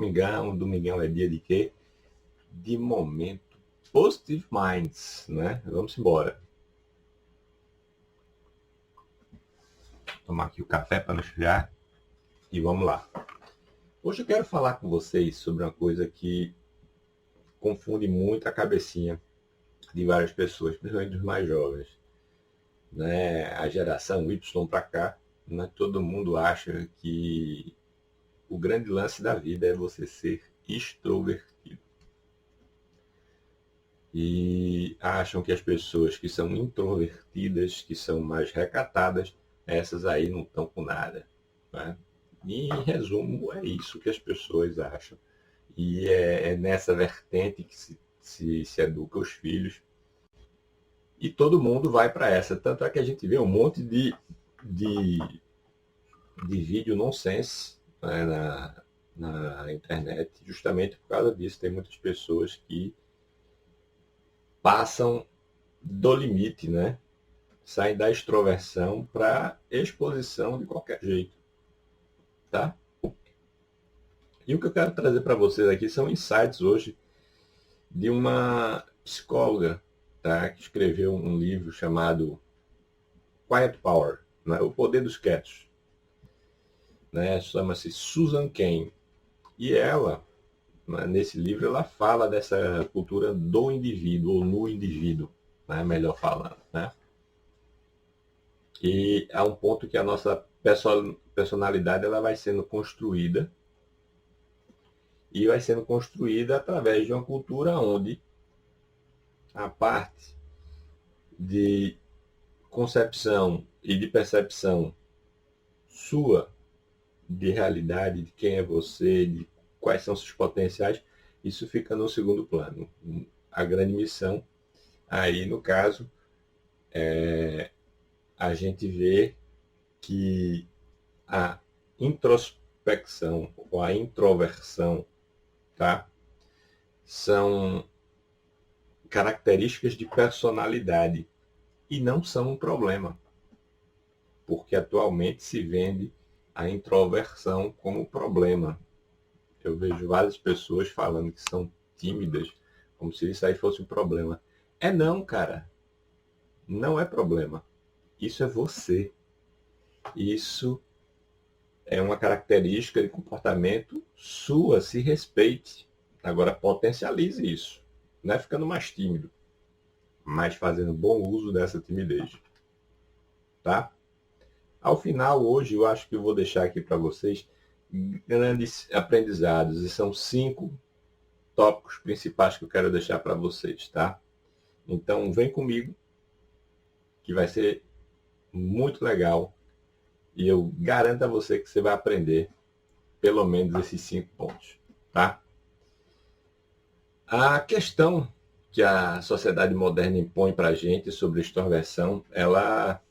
domingão. Domingão é dia de quê? De momento Positive Minds, né? Vamos embora. Tomar aqui o café para não esfriar e vamos lá. Hoje eu quero falar com vocês sobre uma coisa que confunde muito a cabecinha de várias pessoas, principalmente dos mais jovens, né? A geração Y para cá, né? Todo mundo acha que o grande lance da vida é você ser extrovertido. E acham que as pessoas que são introvertidas, que são mais recatadas, essas aí não estão com nada, né? E, em resumo, é isso que as pessoas acham. E é nessa vertente que se educa os filhos. E todo mundo vai para essa. Tanto é que a gente vê um monte de, de vídeo nonsense, né, na internet, justamente por causa disso. Tem muitas pessoas que passam do limite, né? Saem da extroversão para exposição de qualquer jeito, tá? E o que eu quero trazer para vocês aqui são insights hoje de uma psicóloga, tá? Que escreveu um livro chamado Quiet Power, né? O Poder dos Quietos, né? Chama-se Susan Cain. E ela, né, nesse livro, ela fala dessa cultura do indivíduo, ou no indivíduo, né? Melhor falando, né? E há um ponto que a nossa personalidade ela vai sendo construída, e vai sendo construída através de uma cultura onde a parte de concepção e de percepção sua de realidade, de quem é você, de quais são seus potenciais, isso fica no segundo plano. A grande missão aí, no caso, a gente vê que a introspecção ou a introversão, tá? São características de personalidade e não são um problema, porque atualmente se vende a introversão como problema. Eu vejo várias pessoas falando que são tímidas, como se isso aí fosse um problema. É não, cara. Não é problema. Isso é você. Isso é uma característica de comportamento sua, se respeite. Agora potencialize isso. Não é ficando mais tímido, mas fazendo bom uso dessa timidez. Tá? Ao final, hoje, eu acho que eu vou deixar aqui para vocês grandes aprendizados. E são 5 tópicos principais que eu quero deixar para vocês, tá? Então, vem comigo, que vai ser muito legal. E eu garanto a você que você vai aprender pelo menos esses 5 pontos, tá? A questão que a sociedade moderna impõe para a gente sobre extroversão, ela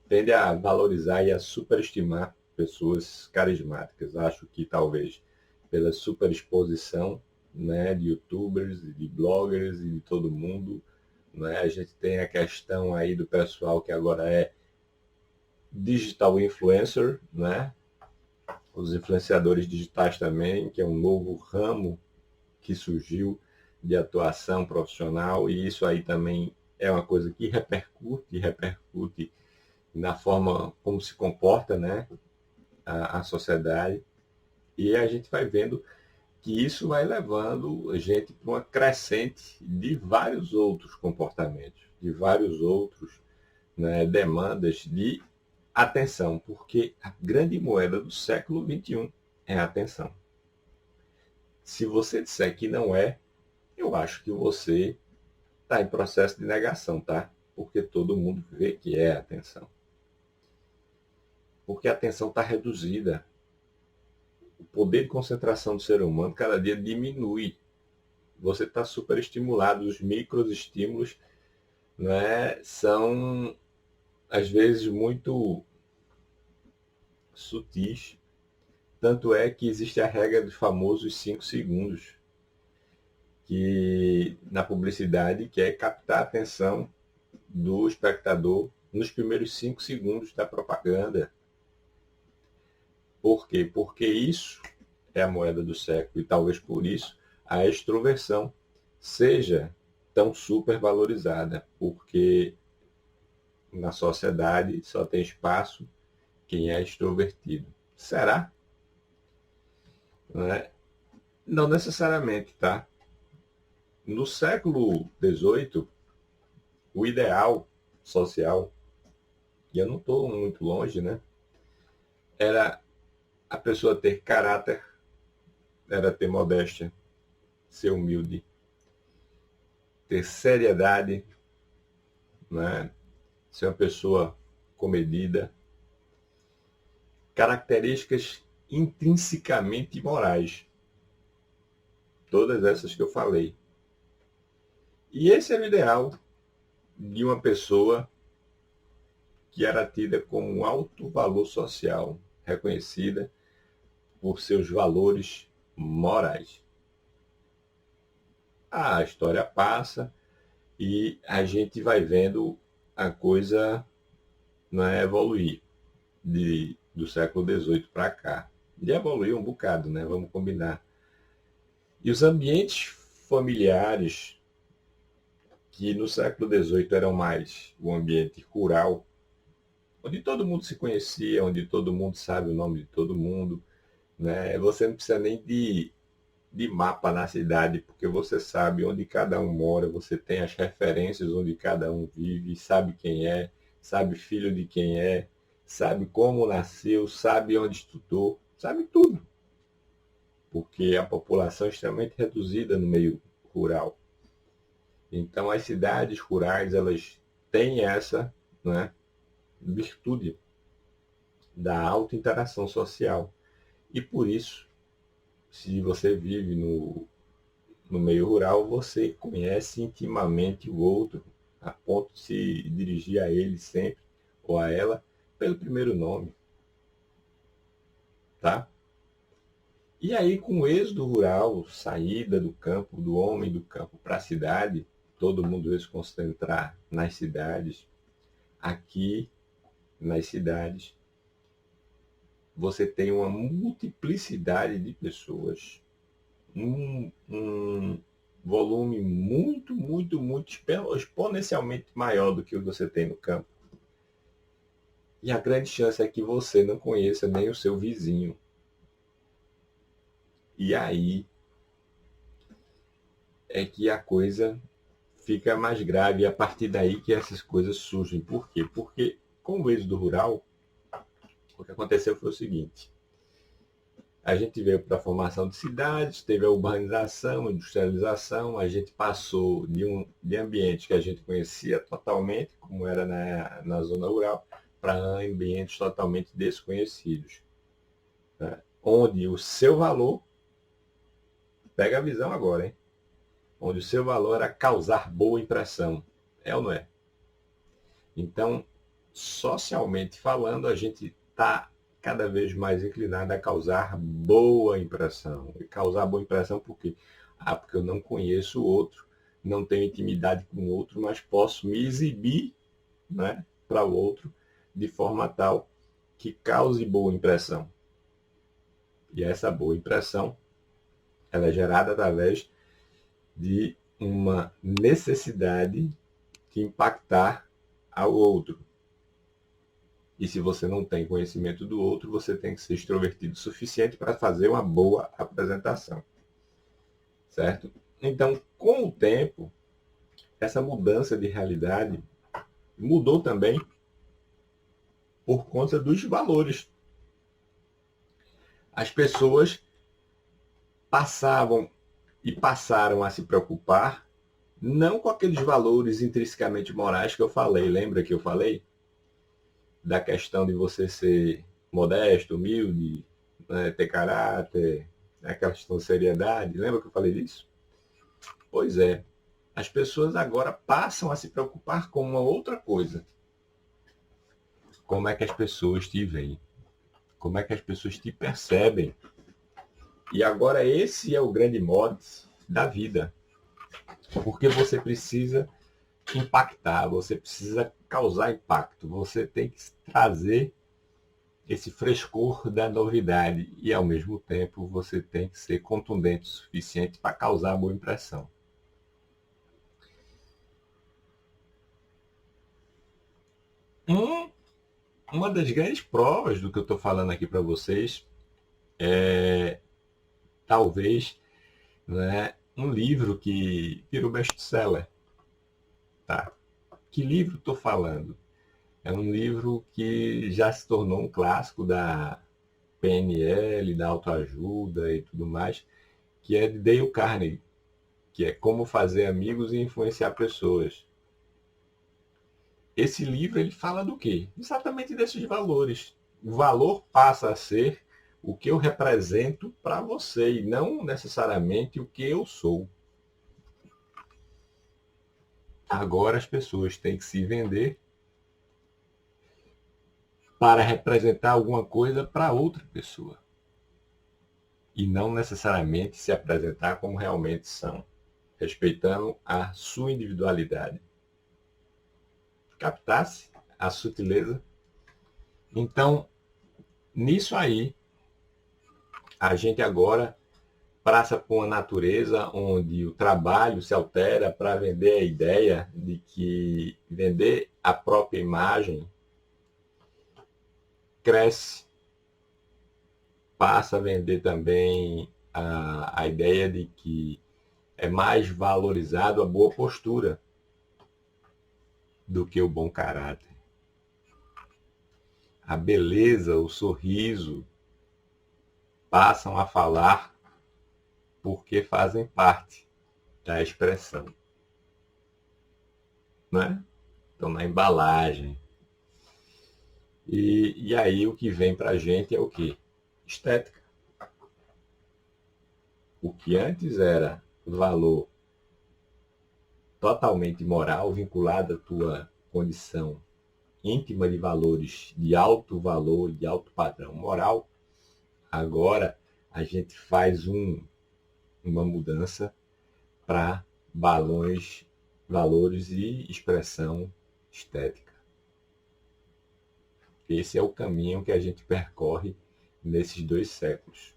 tende a valorizar e a superestimar pessoas carismáticas. Acho que talvez pela superexposição, né, de youtubers, de bloggers e de todo mundo, né, a gente tem a questão aí do pessoal que agora é digital influencer, né, os influenciadores digitais também, que é um novo ramo que surgiu de atuação profissional, e isso aí também é uma coisa que repercute na forma como se comporta, né, a sociedade, e a gente vai vendo que isso vai levando a gente para uma crescente de vários outros comportamentos, de vários outros, né, demandas de atenção, porque a grande moeda do século XXI é a atenção. Se você disser que não é, eu acho que você está em processo de negação, tá? Porque todo mundo vê que é atenção. Porque a atenção está reduzida. O poder de concentração do ser humano cada dia diminui. Você está superestimulado. Os microestímulos, né, são, às vezes, muito sutis. Tanto é que existe a regra dos famosos 5 segundos, que na publicidade quer captar a atenção do espectador nos primeiros 5 segundos da propaganda. Por quê? Porque isso é a moeda do século, e talvez por isso a extroversão seja tão supervalorizada, porque na sociedade só tem espaço quem é extrovertido. Será? Não é? Não necessariamente, tá? No século XVIII, o ideal social, e eu não estou muito longe, né? Era a pessoa ter caráter, era ter modéstia, ser humilde, ter seriedade, né? Ser uma pessoa comedida, características intrinsecamente morais, todas essas que eu falei. E esse era o ideal de uma pessoa que era tida como um alto valor social, reconhecida por seus valores morais. A história passa e a gente vai vendo a coisa, não é, evoluir do século XVIII para cá. E evoluiu um bocado, né? Vamos combinar. E os ambientes familiares, que no século XVIII eram mais o ambiente rural, onde todo mundo se conhecia, onde todo mundo sabe o nome de todo mundo, né? Você não precisa nem de mapa na cidade, porque você sabe onde cada um mora, você tem as referências onde cada um vive, sabe quem é, sabe filho de quem é, sabe como nasceu, sabe onde estudou, sabe tudo. Porque a população é extremamente reduzida no meio rural. Então as cidades rurais, elas têm essa, né, virtude da alta interação social. E por isso, se você vive no meio rural, você conhece intimamente o outro, a ponto de se dirigir a ele sempre, ou a ela, pelo primeiro nome, tá? E aí, com o êxodo rural, saída do campo, do homem do campo para a cidade, todo mundo veio se concentrar nas cidades. Aqui, nas cidades, você tem uma multiplicidade de pessoas, um volume muito exponencialmente maior do que o que você tem no campo. E a grande chance é que você não conheça nem o seu vizinho. E aí é que a coisa fica mais grave, e a partir daí que essas coisas surgem. Por quê? Porque com o êxodo rural, o que aconteceu foi o seguinte: a gente veio para a formação de cidades, teve a urbanização, a industrialização, a gente passou de ambiente que a gente conhecia totalmente, como era na zona rural, para ambientes totalmente desconhecidos, né? Onde o seu valor, pega a visão agora, hein? Onde o seu valor era causar boa impressão, é ou não é? Então, socialmente falando, a gente está cada vez mais inclinado a causar boa impressão. E causar boa impressão por quê? Porque eu não conheço o outro, não tenho intimidade com o outro, mas posso me exibir, né, para o outro de forma tal que cause boa impressão. E essa boa impressão, ela é gerada através de uma necessidade de impactar ao outro. E se você não tem conhecimento do outro, você tem que ser extrovertido o suficiente para fazer uma boa apresentação. Certo? Então, com o tempo, essa mudança de realidade mudou também por conta dos valores. As pessoas passavam e passaram a se preocupar não com aqueles valores intrinsecamente morais que eu falei. Lembra que eu falei? Da questão de você ser modesto, humilde, né, ter caráter, aquela questão de seriedade. Lembra que eu falei disso? Pois é. As pessoas agora passam a se preocupar com uma outra coisa. Como é que as pessoas te veem? Como é que as pessoas te percebem? E agora esse é o grande mote da vida. Porque você precisa impactar, você precisa causar impacto, você tem que trazer esse frescor da novidade e, ao mesmo tempo, você tem que ser contundente o suficiente para causar boa impressão. Um, uma das grandes provas do que eu estou falando aqui para vocês é, talvez, né, um livro que virou best-seller. Tá? Que livro estou falando? É um livro que já se tornou um clássico da PNL, da autoajuda e tudo mais, que é de Dale Carnegie, que é Como Fazer Amigos e Influenciar Pessoas. Esse livro ele fala do quê? Exatamente desses valores. O valor passa a ser o que eu represento para você e não necessariamente o que eu sou. Agora as pessoas têm que se vender para representar alguma coisa para outra pessoa e não necessariamente se apresentar como realmente são, respeitando a sua individualidade. Captasse a sutileza? Então, nisso aí, a gente agora passa por uma natureza onde o trabalho se altera para vender a ideia de que vender a própria imagem cresce, passa a vender também a ideia de que é mais valorizado a boa postura do que o bom caráter. A beleza, o sorriso passam a falar porque fazem parte da expressão. Né? Então, na embalagem. E aí o que vem para a gente é o quê? Estética. O que antes era valor totalmente moral, vinculado à tua condição íntima de valores de alto valor, de alto padrão moral, agora a gente faz uma mudança para valores e expressão estética. Esse é o caminho que a gente percorre nesses 2 séculos.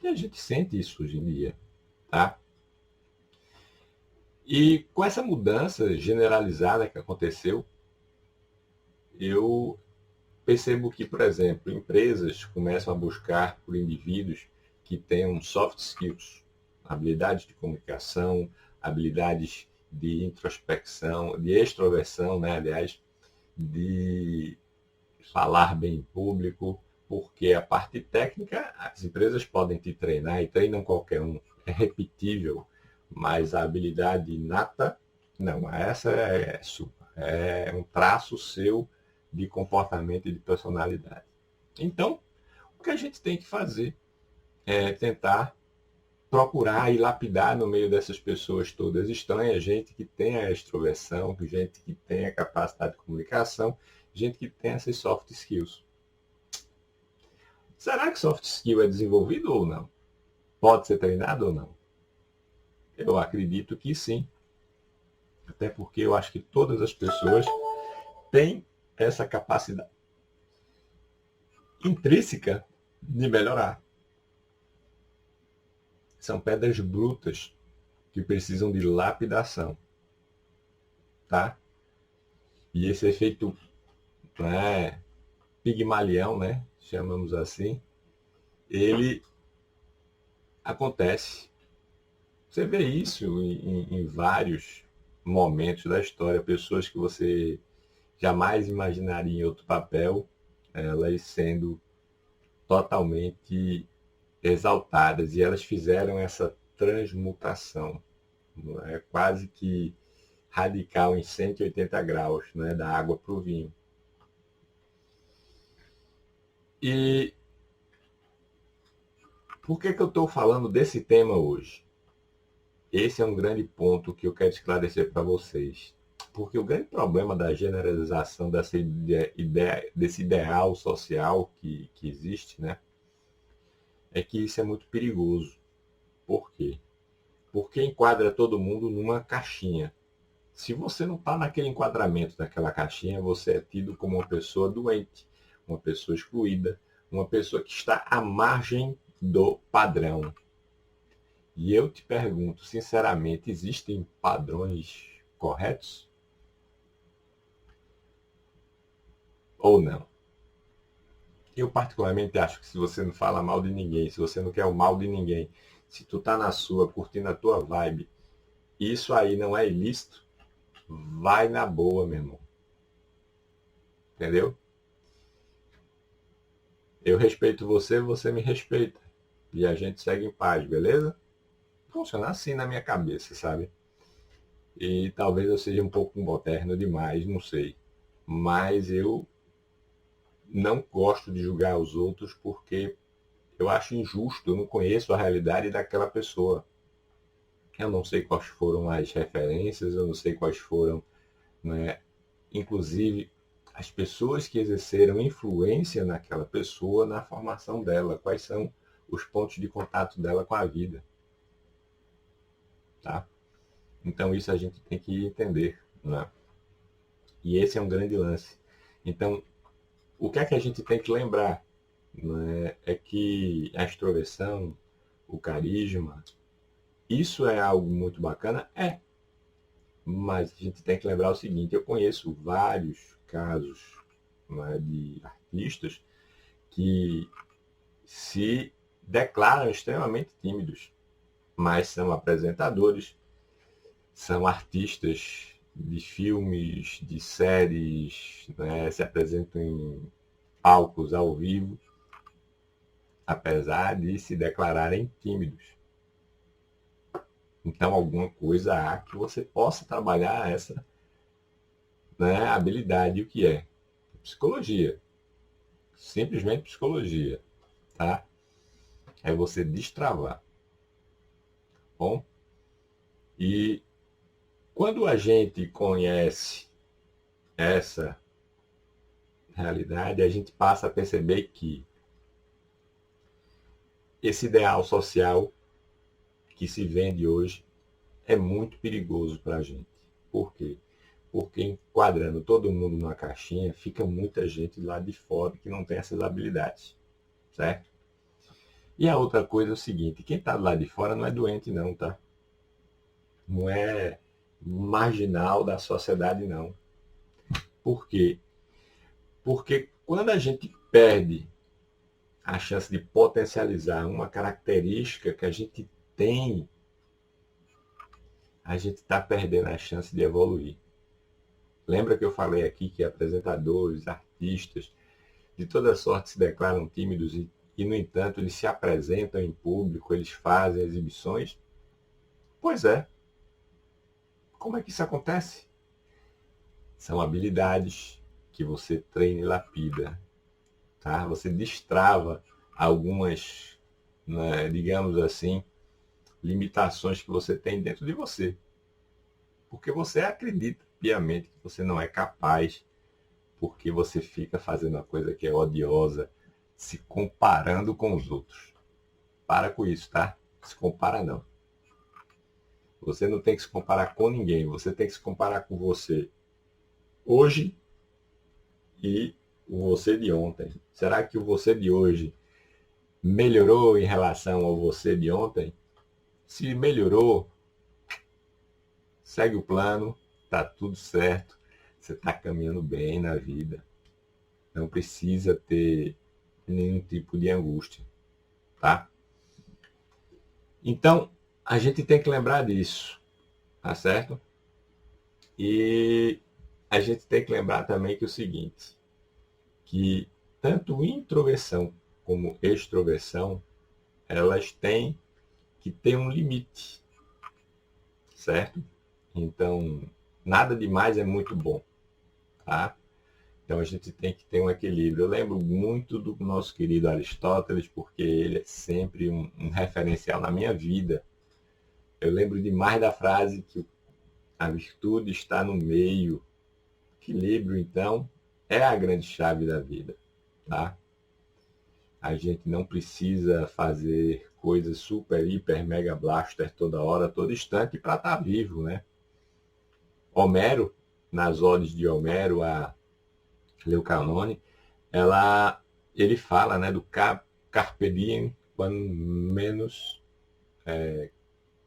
E a gente sente isso hoje em dia, tá? E com essa mudança generalizada que aconteceu, eu percebo que, por exemplo, empresas começam a buscar por indivíduos que tenham soft skills, habilidades de comunicação, habilidades de introspecção, de extroversão, né? Aliás, de falar bem em público, porque a parte técnica, as empresas podem te treinar e treinam qualquer um, é repetível, mas a habilidade inata, não, essa é sua, é um traço seu de comportamento e de personalidade. Então, o que a gente tem que fazer é tentar procurar e lapidar no meio dessas pessoas todas estranhas, gente que tem a extroversão, gente que tem a capacidade de comunicação, gente que tem essas soft skills. Será que soft skill é desenvolvido ou não? Pode ser treinado ou não? Eu acredito que sim. Até porque eu acho que todas as pessoas têm essa capacidade intrínseca de melhorar. São pedras brutas que precisam de lapidação, tá? E esse efeito, né, pigmalião, né, chamamos assim, ele acontece. Você vê isso em vários momentos da história, pessoas que você jamais imaginaria em outro papel, elas sendo totalmente exaltadas e elas fizeram essa transmutação, é quase que radical em 180 graus, né, da água para o vinho. E por que eu estou falando desse tema hoje? Esse é um grande ponto que eu quero esclarecer para vocês. Porque o grande problema da generalização desse ideal social que existe, né, é que isso é muito perigoso. Por quê? Porque enquadra todo mundo numa caixinha. Se você não está naquele enquadramento daquela caixinha, você é tido como uma pessoa doente, uma pessoa excluída, uma pessoa que está à margem do padrão. E eu te pergunto, sinceramente, existem padrões corretos? Ou não? Eu particularmente acho que se você não fala mal de ninguém, se você não quer o mal de ninguém, se tu tá na sua, curtindo a tua vibe, isso aí não é ilícito, vai na boa, meu irmão. Entendeu? Eu respeito você, você me respeita. E a gente segue em paz, beleza? Funciona assim na minha cabeça, sabe? E talvez eu seja um pouco moderno demais, não sei. Mas eu não gosto de julgar os outros porque eu acho injusto, eu não conheço a realidade daquela pessoa. Eu não sei quais foram as referências, eu não sei quais foram, né, inclusive, as pessoas que exerceram influência naquela pessoa, na formação dela, quais são os pontos de contato dela com a vida, tá? Então isso a gente tem que entender, né? E esse é um grande lance. Então, o que é que a gente tem que lembrar, né? É que a extroversão, o carisma, isso é algo muito bacana? É. Mas a gente tem que lembrar o seguinte, eu conheço vários casos, né, de artistas que se declaram extremamente tímidos, mas são apresentadores, são artistas de filmes, de séries, né, se apresentam em palcos ao vivo, apesar de se declararem tímidos. Então, alguma coisa há que você possa trabalhar essa, né, habilidade. O que é? Psicologia. Simplesmente psicologia. Tá? É você destravar. Bom? E quando a gente conhece essa realidade, a gente passa a perceber que esse ideal social que se vende hoje é muito perigoso para a gente. Por quê? Porque enquadrando todo mundo numa caixinha, fica muita gente lá de fora que não tem essas habilidades, certo? E a outra coisa é o seguinte, quem está lá de fora não é doente não, tá? Não é marginal da sociedade não. Por quê? Porque quando a gente perde a chance de potencializar uma característica que a gente tem, a gente está perdendo a chance de evoluir. Lembra que eu falei aqui que apresentadores, artistas, de toda sorte se declaram tímidos e, no entanto, eles se apresentam em público, eles fazem exibições? Pois é. Como é que isso acontece? São habilidades que você treina e lapida. Tá? Você destrava algumas, né, digamos assim, limitações que você tem dentro de você. Porque você acredita piamente que você não é capaz, porque você fica fazendo uma coisa que é odiosa, se comparando com os outros. Para com isso, tá? Se compara não. Você não tem que se comparar com ninguém, você tem que se comparar com você hoje e o você de ontem. Será que o você de hoje melhorou em relação ao você de ontem? Se melhorou, segue o plano, tá tudo certo, você está caminhando bem na vida. Não precisa ter nenhum tipo de angústia, tá? Então, a gente tem que lembrar disso, tá certo? E a gente tem que lembrar também que é o seguinte, que tanto introversão como extroversão, elas têm que ter um limite, certo? Então, nada demais é muito bom, tá? Então a gente tem que ter um equilíbrio. Eu lembro muito do nosso querido Aristóteles, porque ele é sempre um referencial na minha vida. Eu lembro demais da frase que a virtude está no meio. Equilíbrio, então, é a grande chave da vida, tá? A gente não precisa fazer coisas super, hiper, mega blaster toda hora, todo instante para estar vivo, né? Homero, nas odes de Homero, a Leucanone, ele fala, né, do carpe diem, quando menos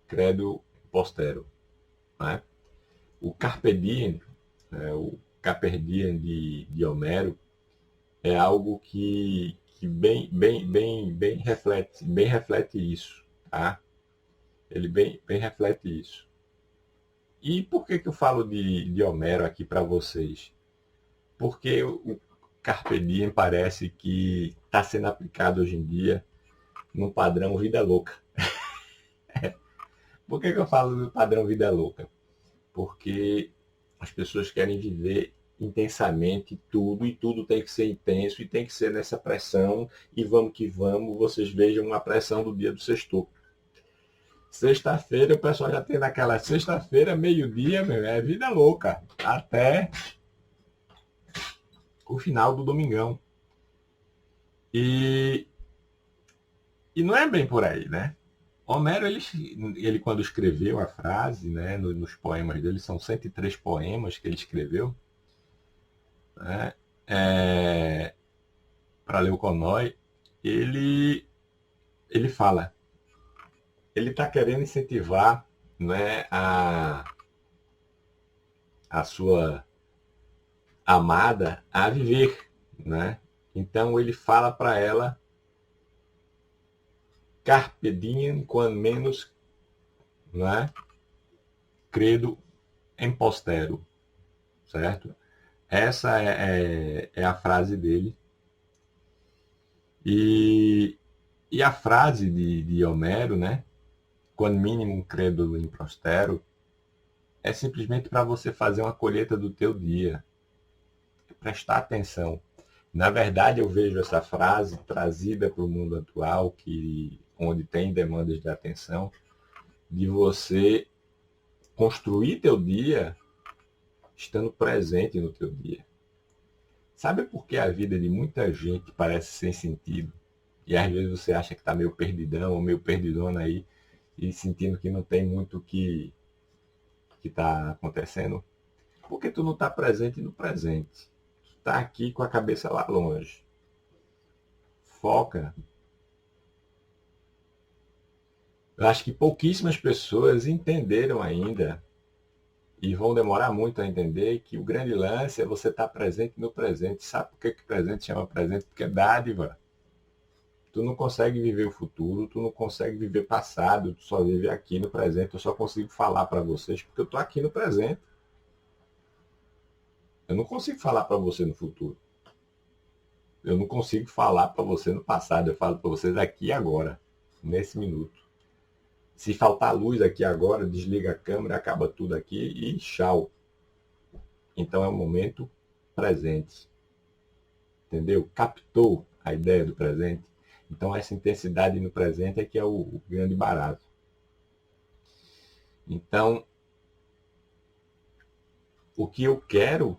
credo postero, né? O carpe diem, o carpe diem de Homero, é algo que bem reflete isso, tá? Ele bem reflete isso. E por que eu falo de Homero aqui para vocês? Porque o Carpe Diem parece que está sendo aplicado hoje em dia num padrão vida louca. Por que eu falo do padrão vida louca? Porque as pessoas querem viver intensamente tudo e tudo tem que ser intenso e tem que ser nessa pressão e vamos que vamos. Vocês vejam a pressão do dia do sexto. Sexta-feira o pessoal já tem naquela sexta-feira, meio-dia, meu, é vida louca. Até o final do domingão. E, e não é bem por aí, né? Homero, ele quando escreveu a frase, né, nos poemas dele, são 103 poemas que ele escreveu, né, para Leuconói, ele, ele fala, ele está querendo incentivar, né, a sua amada a viver, né? Então ele fala para ela, carpe diem, quando menos, né, credo impostero, certo? Essa é a frase dele. E a frase de Homero, né? Quando mínimo credo impostero, é simplesmente para você fazer uma colheita do teu dia. Prestar atenção. Na verdade, eu vejo essa frase trazida para o mundo atual, onde tem demandas de atenção, de você construir teu dia estando presente no teu dia. Sabe por que a vida de muita gente parece sem sentido? E às vezes você acha que está meio perdidão ou meio perdidona aí e sentindo que não tem muito o que está acontecendo? Porque tu não está presente no presente. Tu está aqui com a cabeça lá longe. Foca. Eu acho que pouquíssimas pessoas entenderam ainda e vão demorar muito a entender que o grande lance é você estar presente no presente. Sabe por que o presente chama presente? Porque é dádiva. Tu não consegue viver o futuro, tu não consegue viver passado, tu só vive aqui no presente. Eu só consigo falar para vocês porque eu estou aqui no presente. Eu não consigo falar para você no futuro. Eu não consigo falar para você no passado. Eu falo para vocês aqui e agora, nesse minuto. Se faltar luz aqui agora, desliga a câmera, acaba tudo aqui e tchau. Então é o momento presente. Entendeu? Captou a ideia do presente? Então essa intensidade no presente é que é o grande barato. Então, o que eu quero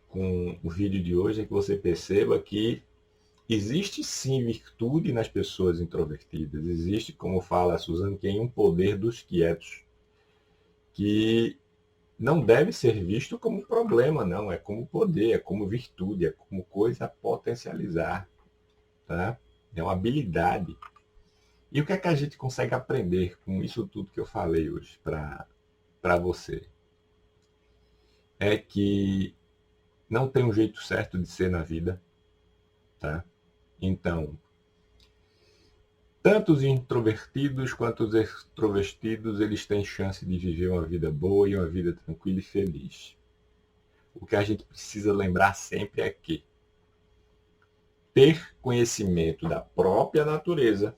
com o vídeo de hoje é que você perceba que existe sim virtude nas pessoas introvertidas. Existe, como fala a Suzane, que é um poder dos quietos, que não deve ser visto como problema, não. É como poder, é como virtude, é como coisa a potencializar. Tá? É uma habilidade. E o que é que a gente consegue aprender com isso tudo que eu falei hoje para você? É que não tem um jeito certo de ser na vida. Tá? Então, tanto os introvertidos quanto os extrovertidos, eles têm chance de viver uma vida boa e uma vida tranquila e feliz. O que a gente precisa lembrar sempre é que ter conhecimento da própria natureza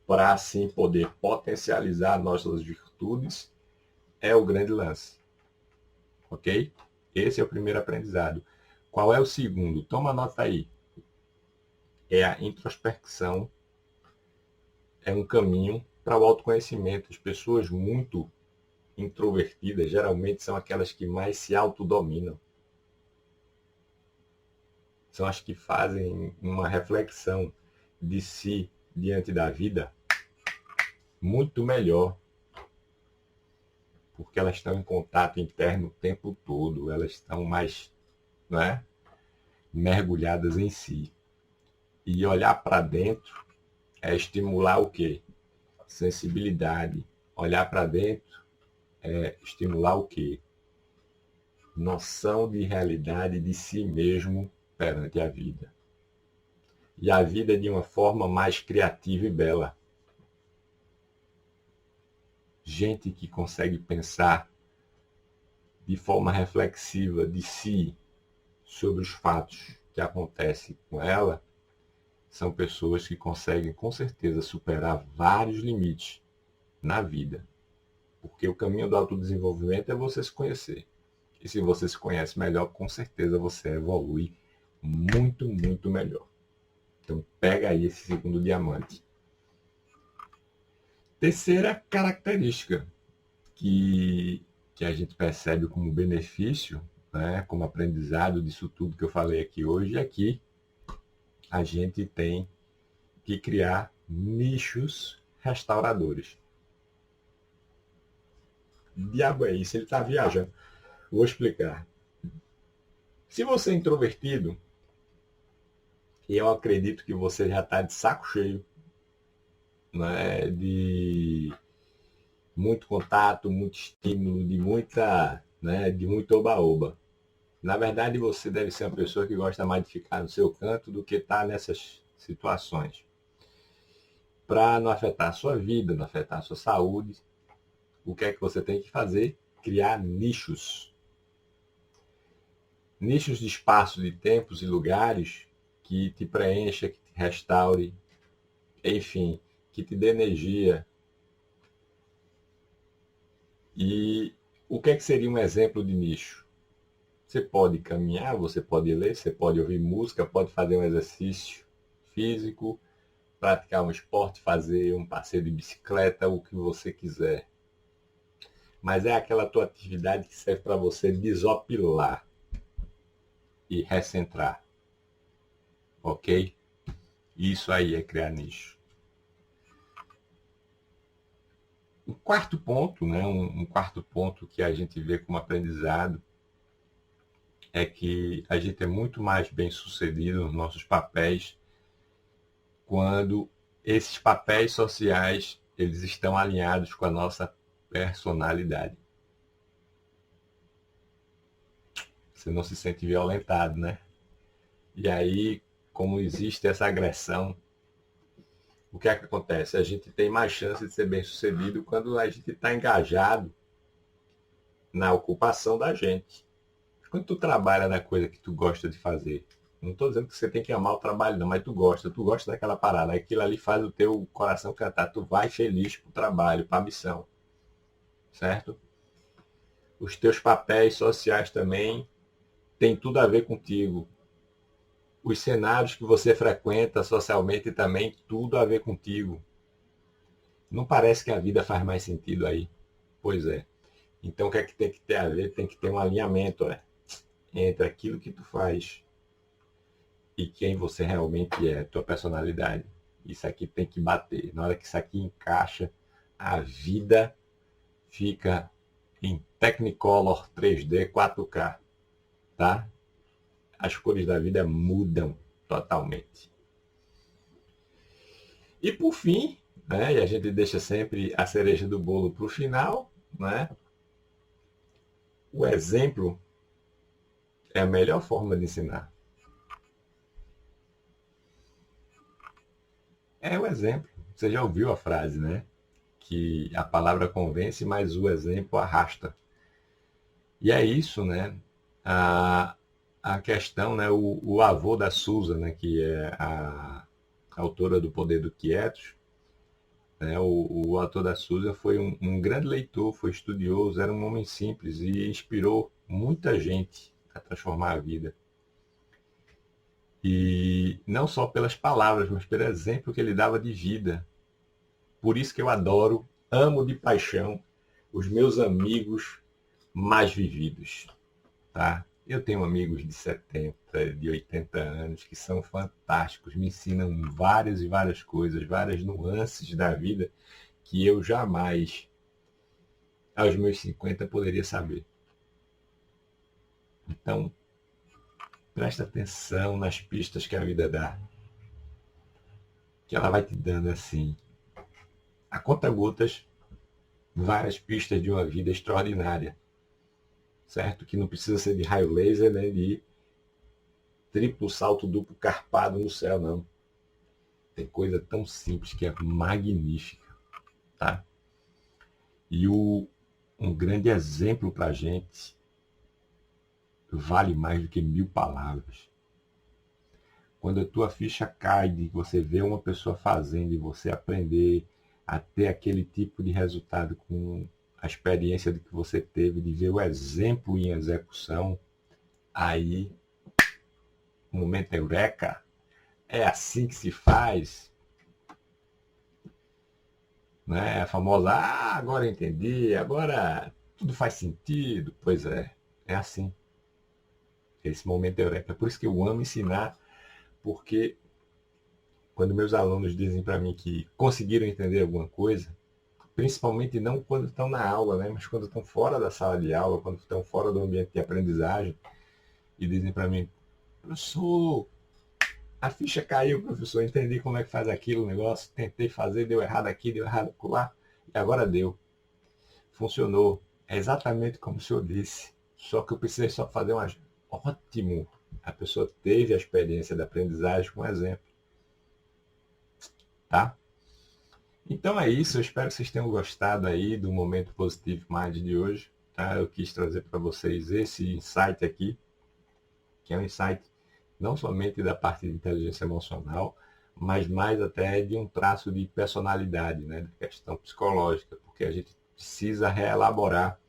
para assim poder potencializar nossas virtudes é o grande lance. Ok? Esse é o primeiro aprendizado. Qual é o segundo? Toma nota aí. É a introspecção. É um caminho para o autoconhecimento. As pessoas muito introvertidas geralmente são aquelas que mais se autodominam. São as que fazem uma reflexão de si diante da vida muito melhor. Porque elas estão em contato interno o tempo todo. Elas estão mais, não é? mergulhadas em si. E olhar para dentro é estimular o quê? Sensibilidade. Olhar para dentro é estimular o quê? Noção de realidade de si mesmo perante a vida. E a vida de uma forma mais criativa e bela. Gente que consegue pensar de forma reflexiva de si sobre os fatos que acontecem com ela, são pessoas que conseguem com certeza superar vários limites na vida. Porque o caminho do autodesenvolvimento é você se conhecer. E se você se conhece melhor, com certeza você evolui muito, muito melhor. Então pega aí esse segundo diamante. Terceira característica que a gente percebe como benefício, né, como aprendizado disso tudo que eu falei aqui hoje, é que a gente tem que criar nichos restauradores. Diabo é isso, ele está viajando. Vou explicar. Se você é introvertido, e eu acredito que você já está de saco cheio, né, de muito contato, muito estímulo, de muito oba-oba. Na verdade, você deve ser uma pessoa que gosta mais de ficar no seu canto do que estar nessas situações. Para não afetar a sua vida, não afetar a sua saúde, o que é que você tem que fazer? Criar nichos. Nichos de espaço, de tempos e lugares que te preencha, que te restaure, enfim, que te dê energia. E o que é que seria um exemplo de nicho? Você pode caminhar, você pode ler, você pode ouvir música, pode fazer um exercício físico, praticar um esporte, fazer um passeio de bicicleta, o que você quiser. Mas é aquela tua atividade que serve para você desopilar e recentrar. Ok? Isso aí é criar nicho. Um quarto ponto, né, um quarto ponto que a gente vê como aprendizado é que a gente é muito mais bem sucedido nos nossos papéis quando esses papéis sociais eles estão alinhados com a nossa personalidade. Você não se sente violentado, né? E aí, como existe essa agressão, o que é que acontece? A gente tem mais chance de ser bem sucedido quando a gente está engajado na ocupação da gente. Quando tu trabalha na coisa que tu gosta de fazer, não estou dizendo que você tem que amar o trabalho, não, mas tu gosta daquela parada, aquilo ali faz o teu coração cantar, tu vai feliz pro trabalho, para a missão, certo? Os teus papéis sociais também têm tudo a ver contigo. Os cenários que você frequenta socialmente também tudo a ver contigo. Não parece que a vida faz mais sentido aí? Pois é. Então o que é que tem que ter a ver? Tem que ter um alinhamento, entre aquilo que tu faz e quem você realmente é, tua personalidade. Isso aqui tem que bater. Na hora que isso aqui encaixa, a vida fica em Technicolor 3D 4K, tá? As cores da vida mudam totalmente. E por fim, né, e a gente deixa sempre a cereja do bolo para o final, né? O exemplo é a melhor forma de ensinar. É o exemplo. Você já ouviu a frase, né? Que a palavra convence, mas o exemplo arrasta. E é isso, né? A questão, né? O avô da Susan, né? Que é a autora do Poder do Quietos, né? O autor da Susan foi um grande leitor, foi estudioso, era um homem simples e inspirou muita gente a transformar a vida. E não só pelas palavras, mas pelo exemplo que ele dava de vida. Por isso que eu adoro, amo de paixão os meus amigos mais vividos, tá? Eu tenho amigos de 70, de 80 anos que são fantásticos, me ensinam várias e várias coisas, várias nuances da vida que eu jamais, aos meus 50, poderia saber. Então, Presta atenção nas pistas que a vida dá. Que ela vai te dando assim, a conta-gotas, várias pistas de uma vida extraordinária. Certo? Que não precisa ser de raio laser, né? De triplo salto duplo carpado no céu, não. Tem coisa tão simples que é magnífica, tá? E um grande exemplo para a gente vale mais do que 1000 palavras. Quando a tua ficha cai de você ver uma pessoa fazendo e você aprender a ter aquele tipo de resultado com a experiência de que você teve, de ver o exemplo em execução, aí o momento eureka, é assim que se faz, né? A famosa, agora eu entendi, agora tudo faz sentido. Pois é assim. Esse momento eureka. É por isso que eu amo ensinar, porque quando meus alunos dizem para mim que conseguiram entender alguma coisa, principalmente não quando estão na aula, né? Mas quando estão fora da sala de aula, quando estão fora do ambiente de aprendizagem, e dizem para mim, professor, a ficha caiu, professor, entendi como é que faz aquilo, o negócio, tentei fazer, deu errado aqui, deu errado lá, e agora deu. Funcionou. É exatamente como o senhor disse. Só que eu precisei só fazer um ótimo. A pessoa teve a experiência da aprendizagem com exemplo. Tá? Então é isso. Eu espero que vocês tenham gostado aí do Momento Positivo Mind de hoje. Tá? Eu quis trazer para vocês esse insight aqui, que é um insight não somente da parte de inteligência emocional, mas mais até de um traço de personalidade, né? Da questão psicológica, porque a gente precisa reelaborar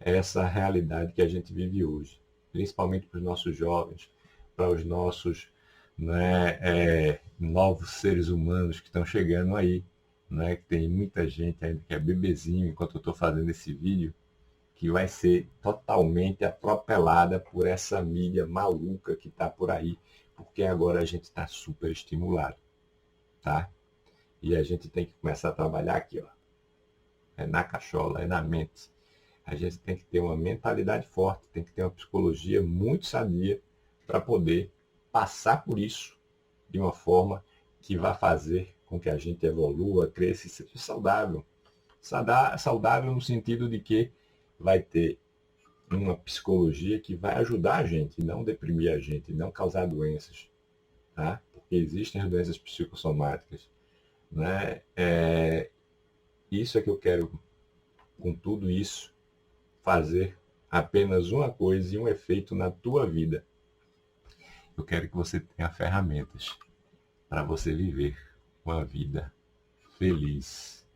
essa realidade que a gente vive hoje, principalmente para os nossos jovens, para os nossos, né, novos seres humanos que estão chegando aí, né, que tem muita gente ainda que é bebezinho enquanto eu estou fazendo esse vídeo, que vai ser totalmente atropelada por essa mídia maluca que está por aí, porque agora a gente está super estimulado, tá? E a gente tem que começar a trabalhar aqui, ó. É na cachola, é na mente. A gente tem que ter uma mentalidade forte, tem que ter uma psicologia muito sadia para poder passar por isso de uma forma que vai fazer com que a gente evolua, cresça e seja saudável. Saudável no sentido de que vai ter uma psicologia que vai ajudar a gente, não deprimir a gente, não causar doenças, tá? Porque existem as doenças psicossomáticas, né? Isso é que eu quero, com tudo isso, fazer apenas uma coisa e um efeito na tua vida. Eu quero que você tenha ferramentas para você viver uma vida feliz.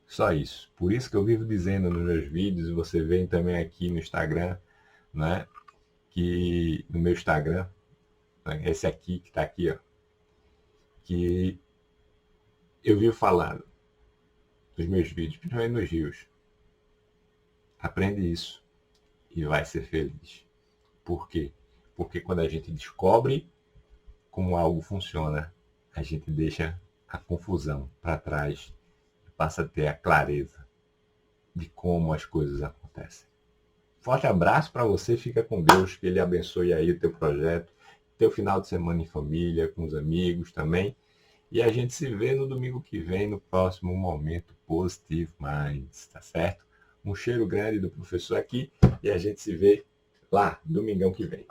Só isso. Por isso que eu vivo dizendo nos meus vídeos, e você vê também aqui no Instagram, né? Que no meu Instagram, né, esse aqui que está aqui, ó, que eu vivo falando nos meus vídeos, principalmente nos rios. Aprende isso e vai ser feliz. Por quê? Porque quando a gente descobre como algo funciona, a gente deixa a confusão para trás e passa a ter a clareza de como as coisas acontecem. Forte abraço para você, fica com Deus, que Ele abençoe aí o teu projeto, teu final de semana em família, com os amigos também. E a gente se vê no domingo que vem, no próximo Momento Positivo Minds, tá certo? Um cheiro grande do professor aqui e a gente se vê lá, domingão que vem.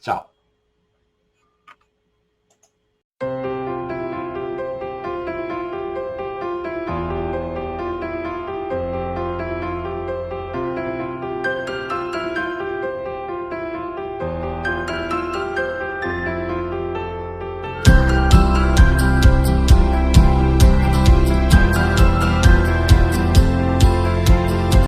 Tchau!